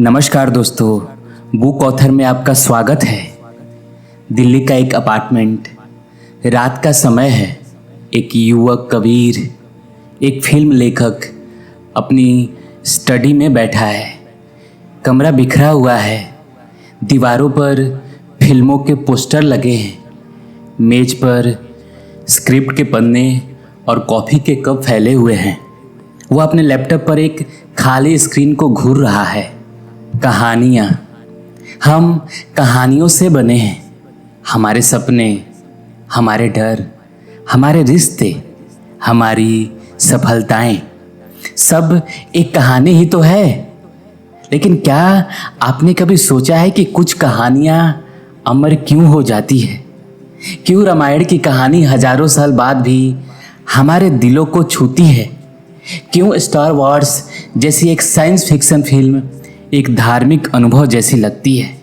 नमस्कार दोस्तों, book author में आपका स्वागत है। दिल्ली का एक अपार्टमेंट, रात का समय है। एक युवक कबीर, एक फिल्म लेखक अपनी स्टडी में बैठा है। कमरा बिखरा हुआ है, दीवारों पर फिल्मों के पोस्टर लगे हैं, मेज पर स्क्रिप्ट के पन्ने और कॉफ़ी के कप फैले हुए हैं। वो अपने लैपटॉप पर एक खाली स्क्रीन को घूर रहा है। कहानियाँ, हम कहानियों से बने हैं। हमारे सपने, हमारे डर, हमारे रिश्ते, हमारी सफलताएं, सब एक कहानी ही तो है। लेकिन क्या आपने कभी सोचा है कि कुछ कहानियाँ अमर क्यों हो जाती है? क्यों रामायण की कहानी हजारों साल बाद भी हमारे दिलों को छूती है? क्यों स्टार वॉर्स जैसी एक साइंस फिक्शन फिल्म एक धार्मिक अनुभव जैसी लगती है?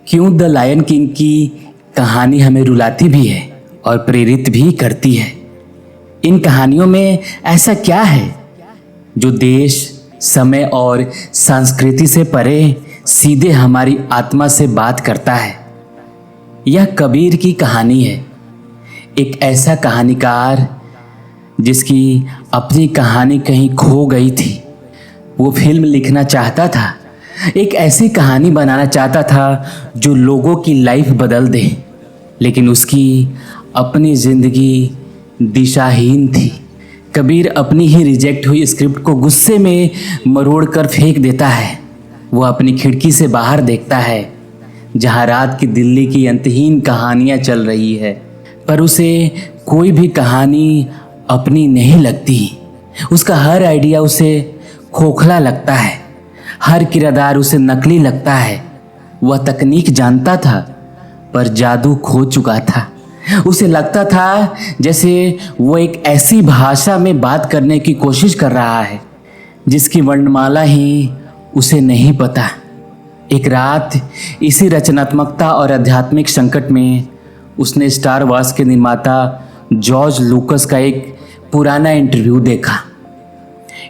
क्यों द लायन किंग की कहानी हमें रुलाती भी है और प्रेरित भी करती है? इन कहानियों में ऐसा क्या है जो देश, समय और संस्कृति से परे सीधे हमारी आत्मा से बात करता है? यह कबीर की कहानी है, एक ऐसा कहानीकार जिसकी अपनी कहानी कहीं खो गई थी। वो फिल्म लिखना चाहता था, एक ऐसी कहानी बनाना चाहता था जो लोगों की लाइफ बदल दे, लेकिन उसकी अपनी जिंदगी दिशाहीन थी। कबीर अपनी ही रिजेक्ट हुई स्क्रिप्ट को गुस्से में मरोड़ कर फेंक देता है। वो अपनी खिड़की से बाहर देखता है, जहाँ रात की दिल्ली की अंतहीन कहानियाँ चल रही है, पर उसे कोई भी कहानी अपनी नहीं लगती। उसका हर आइडिया उसे खोखला लगता है, हर किरदार उसे नकली लगता है। वह तकनीक जानता था, पर जादू खो चुका था। उसे लगता था जैसे वो एक ऐसी भाषा में बात करने की कोशिश कर रहा है जिसकी वर्णमाला ही उसे नहीं पता। एक रात इसी रचनात्मकता और आध्यात्मिक संकट में उसने स्टार वॉर्स के निर्माता जॉर्ज लूकस का एक पुराना इंटरव्यू देखा।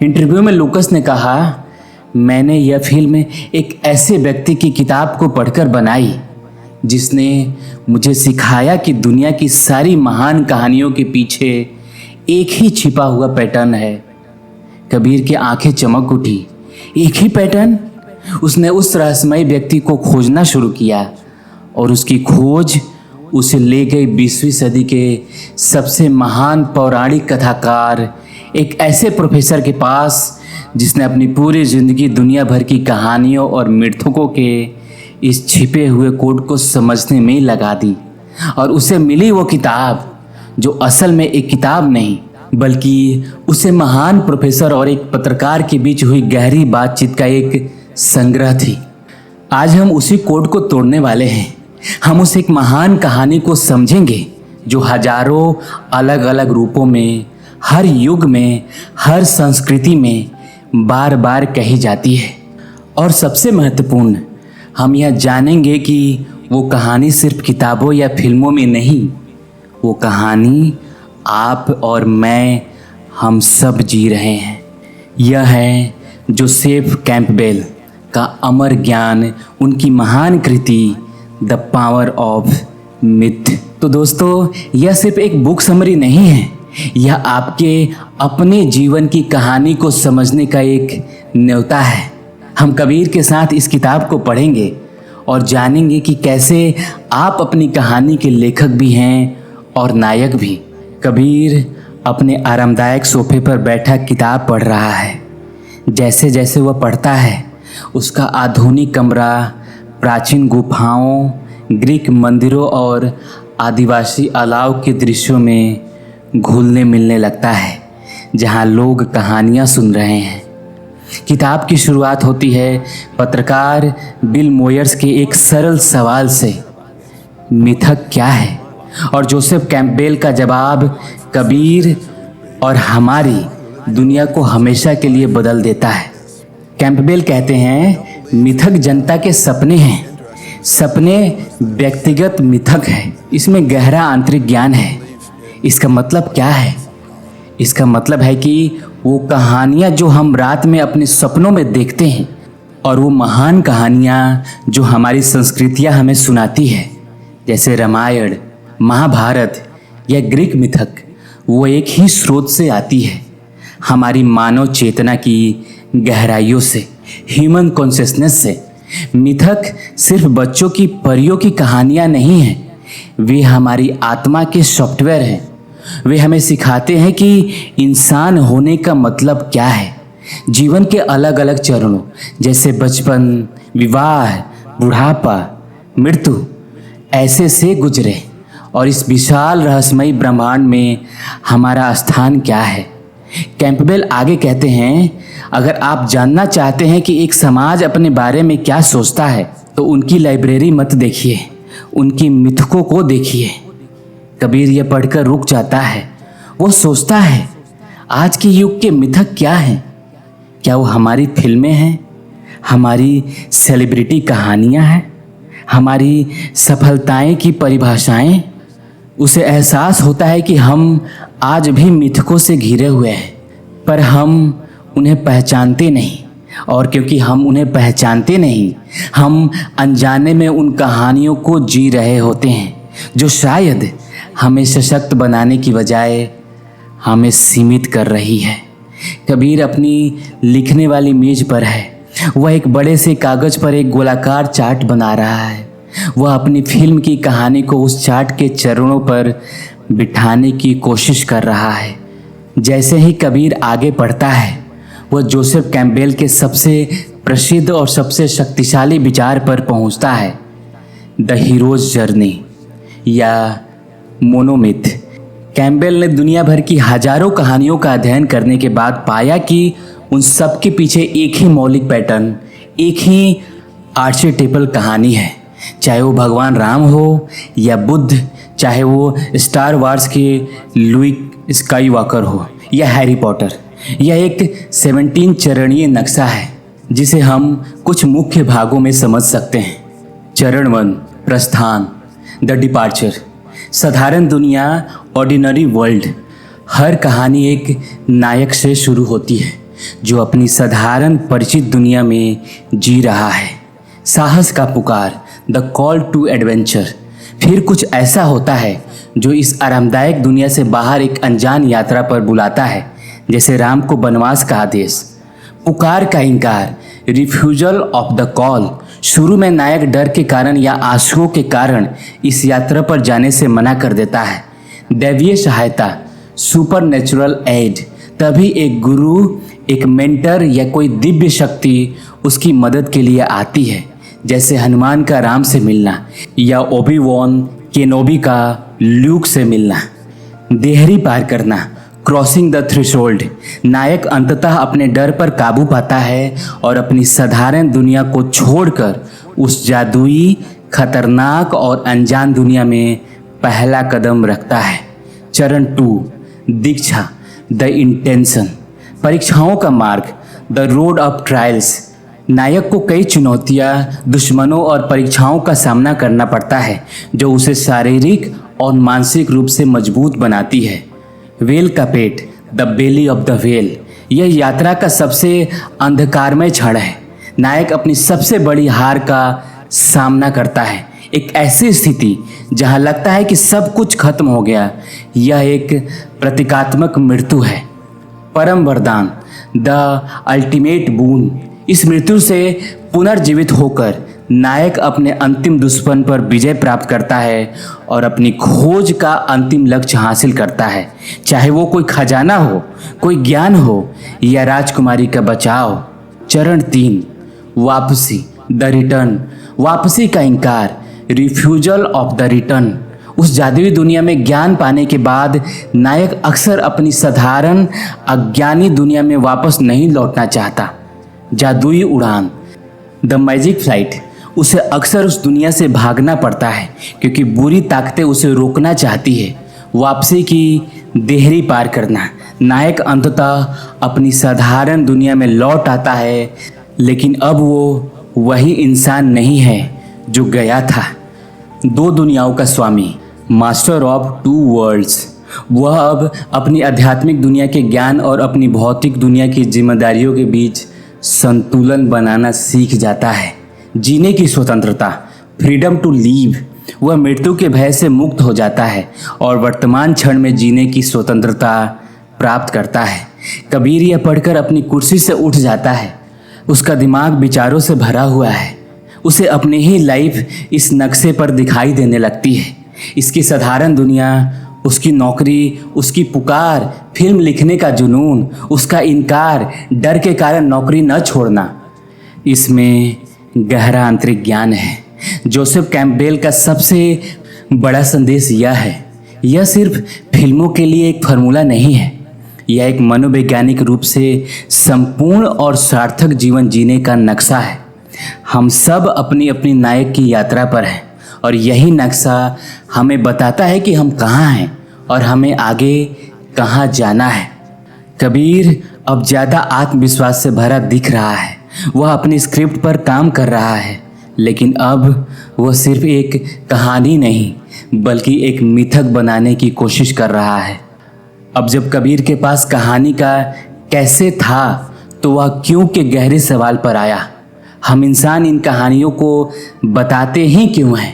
इंटरव्यू में लूकस ने कहा, मैंने यह फिल्म एक ऐसे व्यक्ति की किताब को पढ़कर बनाई जिसने मुझे सिखाया कि दुनिया की सारी महान कहानियों के पीछे एक ही छिपा हुआ पैटर्न है। कबीर की आंखें चमक उठी। एक ही पैटर्न? उसने उस रहस्यमय व्यक्ति को खोजना शुरू किया और उसकी खोज उसे ले गई 20वीं सदी के सबसे महान पौराणिक कथाकार, एक ऐसे प्रोफेसर के पास जिसने अपनी पूरी जिंदगी दुनिया भर की कहानियों और मृतकों के इस छिपे हुए कोड को समझने में ही लगा दी। और उसे मिली वो किताब जो असल में एक किताब नहीं, बल्कि उसे महान प्रोफेसर और एक पत्रकार के बीच हुई गहरी बातचीत का एक संग्रह थी। आज हम उसी कोड को तोड़ने वाले हैं। हम उस एक महान कहानी को समझेंगे जो हजारों अलग अलग रूपों में, हर युग में, हर संस्कृति में बार बार कही जाती है। और सबसे महत्वपूर्ण, हम यह जानेंगे कि वो कहानी सिर्फ किताबों या फिल्मों में नहीं, वो कहानी आप और मैं, हम सब जी रहे हैं। यह है जोसेफ कैंपबेल का अमर ज्ञान, उनकी महान कृति द पावर ऑफ मिथ। तो दोस्तों, यह सिर्फ एक बुक समरी नहीं है, यह आपके अपने जीवन की कहानी को समझने का एक न्योता है। हम कबीर के साथ इस किताब को पढ़ेंगे और जानेंगे कि कैसे आप अपनी कहानी के लेखक भी हैं और नायक भी। कबीर अपने आरामदायक सोफे पर बैठा किताब पढ़ रहा है। जैसे जैसे वह पढ़ता है, उसका आधुनिक कमरा प्राचीन गुफाओं, ग्रीक मंदिरों और आदिवासी अलाव के दृश्यों में घुलने मिलने लगता है, जहाँ लोग कहानियाँ सुन रहे हैं। किताब की शुरुआत होती है पत्रकार बिल मोयर्स के एक सरल सवाल से, मिथक क्या है? और जोसेफ कैंपबेल का जवाब कबीर और हमारी दुनिया को हमेशा के लिए बदल देता है। कैंपबेल कहते हैं, मिथक जनता के सपने हैं। सपने व्यक्तिगत मिथक है, इसमें गहरा आंतरिक ज्ञान है। इसका मतलब क्या है? इसका मतलब है कि वो कहानियाँ जो हम रात में अपने सपनों में देखते हैं, और वो महान कहानियाँ जो हमारी संस्कृतियाँ हमें सुनाती है, जैसे रामायण, महाभारत या ग्रीक मिथक, वो एक ही स्रोत से आती है, हमारी मानव चेतना की गहराइयों से, ह्यूमन कॉन्शियसनेस से। मिथक सिर्फ बच्चों की परियों की कहानियाँ नहीं हैं, वे हमारी आत्मा के सॉफ्टवेयर हैं। वे हमें सिखाते हैं कि इंसान होने का मतलब क्या है, जीवन के अलग अलग चरणों जैसे बचपन, विवाह, बुढ़ापा, मृत्यु ऐसे से गुजरे, और इस विशाल रहस्यमयी ब्रह्मांड में हमारा स्थान क्या है। कैंपबेल आगे कहते हैं, अगर आप जानना चाहते हैं कि एक समाज अपने बारे में क्या सोचता है तो उनकी लाइब्रेरी मत देखिए, उनकी मिथकों को देखिए। कबीर यह पढ़कर रुक जाता है। वो सोचता है, आज के युग के मिथक क्या हैं? क्या वो हमारी फिल्में हैं, हमारी सेलिब्रिटी कहानियां हैं, हमारी सफलताएं की परिभाषाएं? उसे एहसास होता है कि हम आज भी मिथकों से घिरे हुए हैं, पर हम उन्हें पहचानते नहीं, और क्योंकि हम उन्हें पहचानते नहीं, हम अनजाने में उन कहानियों को जी रहे होते हैं जो शायद हमें सशक्त बनाने की बजाय हमें सीमित कर रही है। कबीर अपनी लिखने वाली मेज पर है। वह एक बड़े से कागज पर एक गोलाकार चार्ट बना रहा है। वह अपनी फिल्म की कहानी को उस चार्ट के चरणों पर बिठाने की कोशिश कर रहा है। जैसे ही कबीर आगे बढ़ता है, वह जोसेफ कैम्पबेल के सबसे प्रसिद्ध और सबसे शक्तिशाली विचार पर पहुंचता है, द हीरोज जर्नी या मोनोमिथ। कैम्पबेल ने दुनिया भर की हजारों कहानियों का अध्ययन करने के बाद पाया कि उन सब के पीछे एक ही मौलिक पैटर्न, एक ही आर्चेटाइपल कहानी है। चाहे वो भगवान राम हो या बुद्ध, चाहे वो स्टार वार्स के लुइक स्काईवॉकर हो या हैरी पॉटर। यह एक 17 चरणीय नक्शा है जिसे हम कुछ मुख्य भागों में समझ सकते हैं। चरण 1, प्रस्थान, द डिपार्चर। साधारण दुनिया, ऑर्डिनरी वर्ल्ड। हर कहानी एक नायक से शुरू होती है जो अपनी साधारण परिचित दुनिया में जी रहा है। साहस का पुकार, द कॉल टू एडवेंचर। फिर कुछ ऐसा होता है जो इस आरामदायक दुनिया से बाहर एक अनजान यात्रा पर बुलाता है, जैसे राम को वनवास का आदेश। पुकार का इनकार, रिफ्यूजल ऑफ द कॉल। शुरू में नायक डर के कारण या आंसुओं के कारण इस यात्रा पर जाने से मना कर देता है। दैवीय सहायता, सुपर नेचुरल एड। तभी एक गुरु, एक मेंटर या कोई दिव्य शक्ति उसकी मदद के लिए आती है, जैसे हनुमान का राम से मिलना या ओबी-वॉन केनोबी का ल्यूक से मिलना। देहरी पार करना, क्रॉसिंग द थ्रेशोल्ड। नायक अंततः अपने डर पर काबू पाता है और अपनी साधारण दुनिया को छोड़कर उस जादुई, खतरनाक और अनजान दुनिया में पहला कदम रखता है। चरण 2, दीक्षा, द इंटेंशन। परीक्षाओं का मार्ग, द रोड ऑफ ट्रायल्स। नायक को कई चुनौतियां, दुश्मनों और परीक्षाओं का सामना करना पड़ता है जो उसे शारीरिक और मानसिक रूप से मजबूत बनाती है। वेल का पेट, the belly of the whale. यह यात्रा का सबसे अंधकारमय क्षण है। नायक अपनी सबसे बड़ी हार का सामना करता है, एक ऐसी स्थिति जहां लगता है कि सब कुछ खत्म हो गया। यह एक प्रतीकात्मक मृत्यु है। परम वरदान, द अल्टीमेट बून। इस मृत्यु से पुनर्जीवित होकर नायक अपने अंतिम दुश्मन पर विजय प्राप्त करता है और अपनी खोज का अंतिम लक्ष्य हासिल करता है, चाहे वो कोई खजाना हो, कोई ज्ञान हो या राजकुमारी का बचाव। चरण 3, वापसी, द रिटर्न। वापसी का इनकार, रिफ्यूजल ऑफ द रिटर्न। उस जादुई दुनिया में ज्ञान पाने के बाद नायक अक्सर अपनी साधारण अज्ञानी दुनिया में वापस नहीं लौटना चाहता। जादुई उड़ान, द मैजिक फ्लाइट। उसे अक्सर उस दुनिया से भागना पड़ता है क्योंकि बुरी ताकतें उसे रोकना चाहती है। वापसी की देहरी पार करना, नायक अंततः अपनी साधारण दुनिया में लौट आता है, लेकिन अब वो वही इंसान नहीं है जो गया था। 2 दुनियाओं का स्वामी, मास्टर ऑफ 2 वर्ल्ड्स। वह अब अपनी आध्यात्मिक दुनिया के ज्ञान और अपनी भौतिक दुनिया की जिम्मेदारियों के बीच संतुलन बनाना सीख जाता है, जीने की स्वतंत्रता, फ्रीडम टू लीव। वह मृत्यु के भय से मुक्त हो जाता है और वर्तमान क्षण में जीने की स्वतंत्रता प्राप्त करता है। कबीर यह पढ़कर अपनी कुर्सी से उठ जाता है। उसका दिमाग विचारों से भरा हुआ है। उसे अपनी ही लाइफ इस नक्शे पर दिखाई देने लगती है। इसकी साधारण दुनिया, उसकी नौकरी, उसकी पुकार, फिल्म लिखने का जुनून, उसका इनकार, डर के कारण नौकरी न छोड़ना, इसमें गहरा आंतरिक ज्ञान है। जोसेफ कैम्पबेल का सबसे बड़ा संदेश यह है, यह सिर्फ फिल्मों के लिए एक फार्मूला नहीं है, यह एक मनोवैज्ञानिक रूप से संपूर्ण और सार्थक जीवन जीने का नक्शा है। हम सब अपनी अपनी नायक की यात्रा पर हैं और यही नक्शा हमें बताता है कि हम कहाँ हैं और हमें आगे कहाँ जाना है। कबीर अब ज़्यादा आत्मविश्वास से भरा दिख रहा है। वह अपनी स्क्रिप्ट पर काम कर रहा है, लेकिन अब वह सिर्फ एक कहानी नहीं बल्कि एक मिथक बनाने की कोशिश कर रहा है। अब जब कबीर के पास कहानी का कैसे था तो वह क्यों के गहरे सवाल पर आया। हम इंसान इन कहानियों को बताते ही क्यों हैं?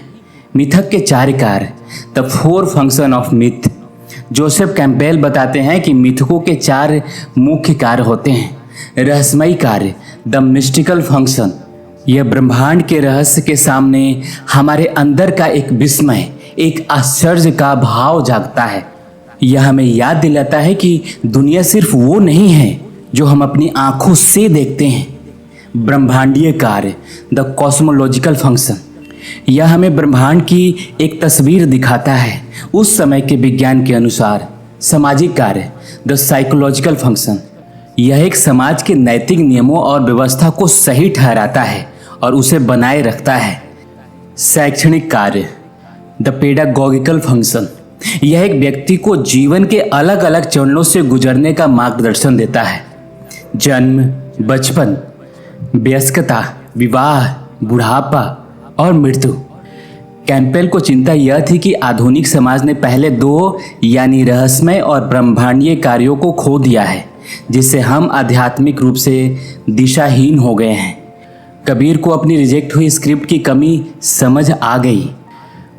मिथक के 4 कार्य, the 4 function of myth. Joseph Campbell बताते हैं कि मिथकों के 4 मुख्य कार्य होते हैं। रहस्यमयी कार्य, द मिस्टिकल फंक्शन, यह ब्रह्मांड के रहस्य के सामने हमारे अंदर का एक विस्मय, एक आश्चर्य का भाव जागता है। यह हमें याद दिलाता है कि दुनिया सिर्फ वो नहीं है जो हम अपनी आंखों से देखते हैं। ब्रह्मांडीय कार्य, द कॉस्मोलॉजिकल फंक्शन, यह हमें ब्रह्मांड की एक तस्वीर दिखाता है उस समय के विज्ञान के अनुसार। सामाजिक कार्य, द साइकोलॉजिकल फंक्शन, यह एक समाज के नैतिक नियमों और व्यवस्था को सही ठहराता है और उसे बनाए रखता है। शैक्षणिक कार्य, द पेडागॉगिकल फंक्शन, यह एक व्यक्ति को जीवन के अलग अलग चरणों से गुजरने का मार्गदर्शन देता है। जन्म, बचपन, वयस्कता, विवाह, बुढ़ापा और मृत्यु। कैम्पबेल को चिंता यह थी कि आधुनिक समाज ने पहले 2 यानी रहस्यमय और ब्रह्मांडीय कार्यों को खो दिया है, जिससे हम आध्यात्मिक रूप से दिशाहीन हो गए हैं। कबीर को अपनी रिजेक्ट हुई स्क्रिप्ट की कमी समझ आ गई।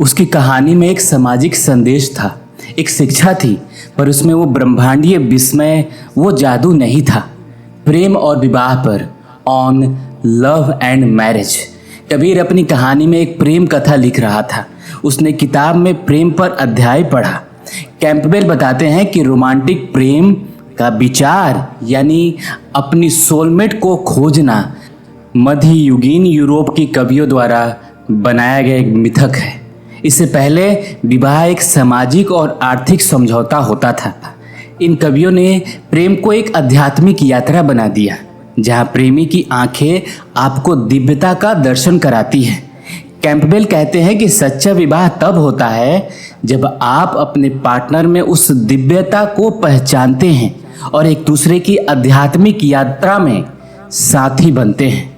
उसकी कहानी में एक सामाजिक संदेश था, एक शिक्षा थी, पर उसमें वो ब्रह्मांडीय विस्मय, वो जादू नहीं था। प्रेम और विवाह पर, on love and marriage. Kabir अपनी कहानी में एक प्रेम कथा लिख रहा था। उसने किताब में प्रेम पर अध्याय पढ़ा। कैम्पबेल बताते हैं कि रोमांटिक प्रेम का विचार यानी अपनी सोलमेट को खोजना मध्ययुगीन यूरोप की कवियों द्वारा बनाया गया एक मिथक है। इससे पहले विवाह एक सामाजिक और आर्थिक समझौता होता था। इन कवियों ने प्रेम को एक आध्यात्मिक यात्रा बना दिया, जहां प्रेमी की आंखें आपको दिव्यता का दर्शन कराती हैं। कैम्पबेल कहते हैं कि सच्चा विवाह तब होता है जब आप अपने पार्टनर में उस दिव्यता को पहचानते हैं और एक दूसरे की आध्यात्मिक यात्रा में साथी बनते हैं।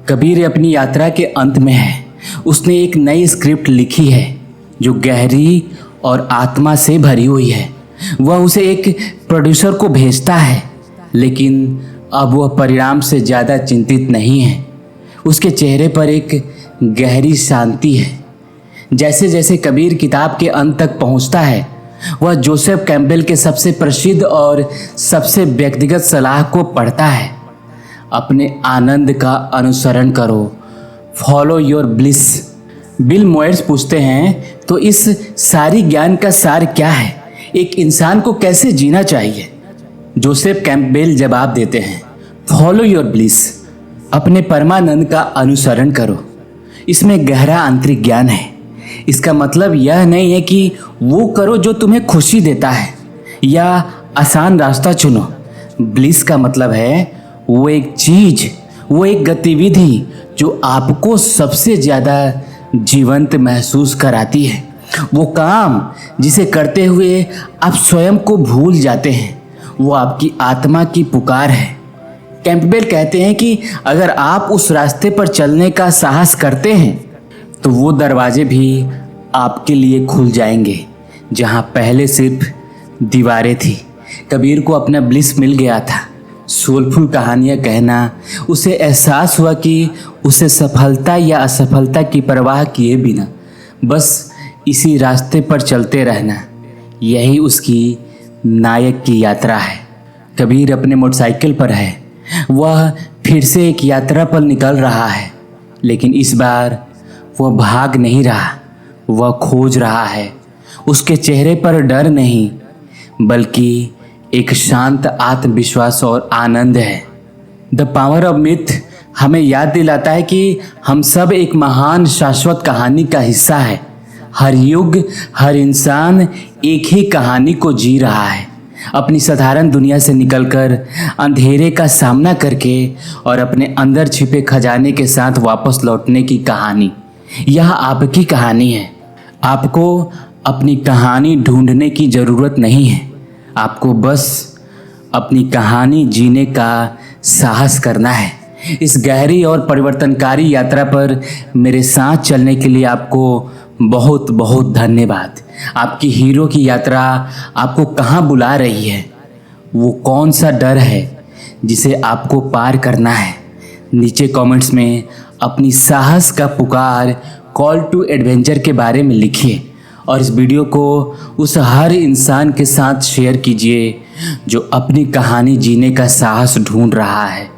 कबीर अपनी यात्रा के अंत में है। उसने एक नई स्क्रिप्ट लिखी है जो गहरी और आत्मा से भरी हुई है। वह उसे एक प्रोड्यूसर को भेजता है, लेकिन अब वह परिणाम से ज़्यादा चिंतित नहीं है। उसके चेहरे पर एक गहरी शांति है। जैसे जैसे कबीर किताब के अंत तक पहुंचता है, वह जोसेफ कैम्पबेल के सबसे प्रसिद्ध और सबसे व्यक्तिगत सलाह को पढ़ता है। अपने आनंद का अनुसरण करो, फॉलो योर ब्लिस। बिल मोयर्स पूछते हैं, तो इस सारी ज्ञान का सार क्या है? एक इंसान को कैसे जीना चाहिए? जोसेफ कैम्पबेल जवाब देते हैं, फॉलो योर ब्लिस, अपने परमानंद का अनुसरण करो। इसमें गहरा आंतरिक ज्ञान है। इसका मतलब यह नहीं है कि वो करो जो तुम्हें खुशी देता है या आसान रास्ता चुनो। ब्लिस का मतलब है वो एक चीज, वो एक गतिविधि जो आपको सबसे ज़्यादा जीवंत महसूस कराती है। वो काम जिसे करते हुए आप स्वयं को भूल जाते हैं, वो आपकी आत्मा की पुकार है। कैम्पबेल कहते हैं कि अगर आप उस रास्ते पर चलने का साहस करते हैं तो वो दरवाजे भी आपके लिए खुल जाएंगे जहां पहले सिर्फ दीवारें थी। कबीर को अपना ब्लिस मिल गया था, सोलफुल कहानियाँ कहना, उसे एहसास हुआ कि उसे सफलता या असफलता की परवाह किए बिना बस इसी रास्ते पर चलते रहना, यही उसकी नायक की यात्रा है। कबीर अपने मोटरसाइकिल पर है। वह फिर से एक यात्रा पर निकल रहा है, लेकिन इस बार वह भाग नहीं रहा, वह खोज रहा है। उसके चेहरे पर डर नहीं, बल्कि एक शांत आत्मविश्वास और आनंद है। द पावर ऑफ मिथ हमें याद दिलाता है कि हम सब एक महान शाश्वत कहानी का हिस्सा है। हर युग, हर इंसान एक ही कहानी को जी रहा है, अपनी साधारण दुनिया से निकलकर अंधेरे का सामना करके और अपने अंदर छिपे खजाने के साथ वापस लौटने की कहानी। यह आपकी कहानी है। आपको अपनी कहानी ढूंढने की ज़रूरत नहीं है, आपको बस अपनी कहानी जीने का साहस करना है। इस गहरी और परिवर्तनकारी यात्रा पर मेरे साथ चलने के लिए आपको बहुत बहुत धन्यवाद। आपकी हीरो की यात्रा आपको कहाँ बुला रही है? वो कौन सा डर है जिसे आपको पार करना है? नीचे कमेंट्स में अपनी साहस का पुकार, कॉल टू एडवेंचर के बारे में लिखिए और इस वीडियो को उस हर इंसान के साथ शेयर कीजिए जो अपनी कहानी जीने का साहस ढूंढ रहा है।